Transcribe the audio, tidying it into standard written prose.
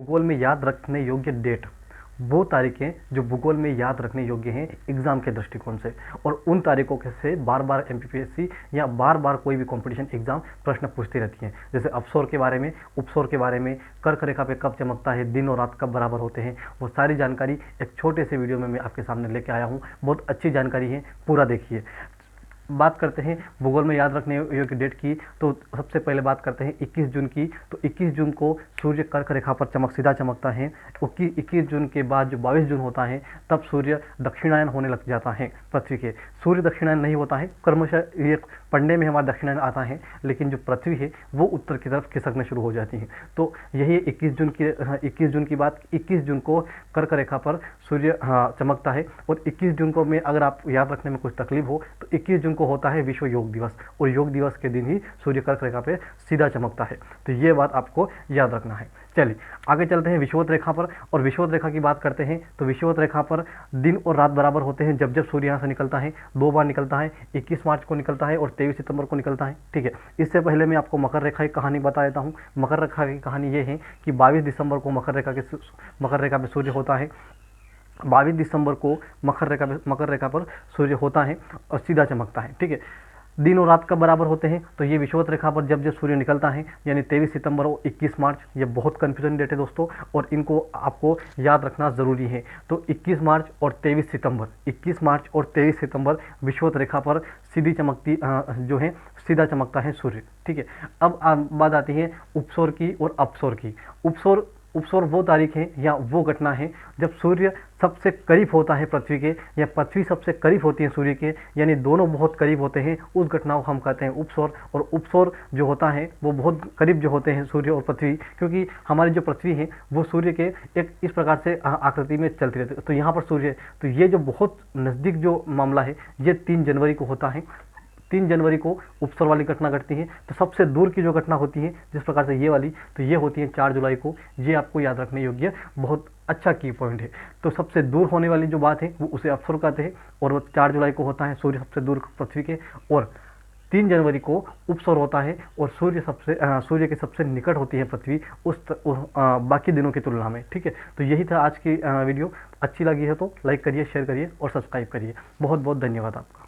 भूगोल में याद रखने योग्य डेट, वो तारीखें जो भूगोल में याद रखने योग्य हैं एग्जाम के दृष्टिकोण से, और उन तारीखों के से बार बार एमपीपीएससी या बार बार कोई भी कंपटीशन एग्जाम प्रश्न पूछती रहती हैं। जैसे अपसौर के बारे में, उपसौर के बारे में, कर्क रेखा पे कब चमकता है, दिन और रात कब बराबर होते हैं, वो सारी जानकारी एक छोटे से वीडियो में मैं आपके सामने लेके आया हूँ। बहुत अच्छी जानकारी है, पूरा देखिए। बात करते हैं भूगोल में याद रखने योग्य डेट की, तो सबसे पहले बात करते हैं 21 जून की। तो 21 जून को सूर्य कर्क रेखा पर सीधा चमकता है। 21 जून के बाद जो 22 जून होता है तब सूर्य दक्षिणायन होने लग जाता है पृथ्वी के। सूर्य दक्षिणायन नहीं होता है, क्रमशः ये पढ़ने में हमारा दक्षिणायन आता है, लेकिन जो पृथ्वी है वो उत्तर की तरफ खिसकना शुरू हो जाती है। तो यही 21 जून की बात। 21 जून को कर्क रेखा पर सूर्य चमकता है। और 21 जून को में अगर आप याद रखने में कुछ तकलीफ हो तो 21 जून को होता है विश्व योग दिवस, और योग दिवस के दिन ही सूर्य कर्क रेखा पे सीधा चमकता है। तो ये बात आपको याद रखना है। चलिए आगे चलते हैं विषुवत रेखा पर, और विषुवत रेखा की बात करते हैं। तो विषुवत रेखा पर दिन और रात बराबर होते हैं जब जब सूर्य यहाँ से निकलता है। 2 बार निकलता है, 21 मार्च को निकलता है और 23 सितंबर को निकलता है। ठीक है, इससे पहले मैं आपको मकर रेखा की कहानी बता देता हूँ। मकर रेखा की कहानी ये है कि 22 दिसंबर को मकर रेखा पे सूर्य होता है। 22 दिसंबर को मकर रेखा पर सूर्य होता है और सीधा चमकता है। ठीक है, दिन और रात कब बराबर होते हैं, तो ये विषुवत रेखा पर जब जब सूर्य निकलता है, यानी 23 सितंबर और 21 मार्च। ये बहुत कन्फ्यूजन डेट है दोस्तों, और इनको आपको याद रखना ज़रूरी है। तो 21 मार्च और 23 सितंबर, 21 मार्च और 23 सितंबर विषुवत रेखा पर सीधा चमकता है सूर्य। ठीक है, अब बात आती है उपसौर की और अपसौर की। उपसौर वो तारीख है या वो घटना है जब सूर्य सबसे करीब होता है पृथ्वी के, या पृथ्वी सबसे करीब होती है सूर्य के, यानी दोनों बहुत करीब होते हैं। उस घटना को हम कहते हैं उपसौर। और उपसौर जो होता है वो बहुत करीब जो होते हैं सूर्य और पृथ्वी, क्योंकि हमारी जो पृथ्वी है वो सूर्य के एक इस प्रकार से आकृति में चलती रहती है। तो यहाँ पर सूर्य, तो ये जो बहुत नज़दीक जो मामला है ये 3 जनवरी को होता है। 3 जनवरी को उपसौर वाली घटना घटती है। तो सबसे दूर की जो घटना होती है जिस प्रकार से ये वाली, तो ये होती है 4 जुलाई को। ये आपको याद रखने योग्य बहुत अच्छा की पॉइंट है। तो सबसे दूर होने वाली जो बात है वो उसे अपसौर कहते हैं, और वो 4 जुलाई को होता है सूर्य सबसे दूर पृथ्वी के। और 3 जनवरी को उपसौर होता है और सूर्य के सबसे निकट होती है पृथ्वी बाकी दिनों की तुलना में। ठीक है, तो यही था आज की वीडियो। अच्छी लगी है तो लाइक करिए, शेयर करिए और सब्सक्राइब करिए। बहुत बहुत धन्यवाद आपका।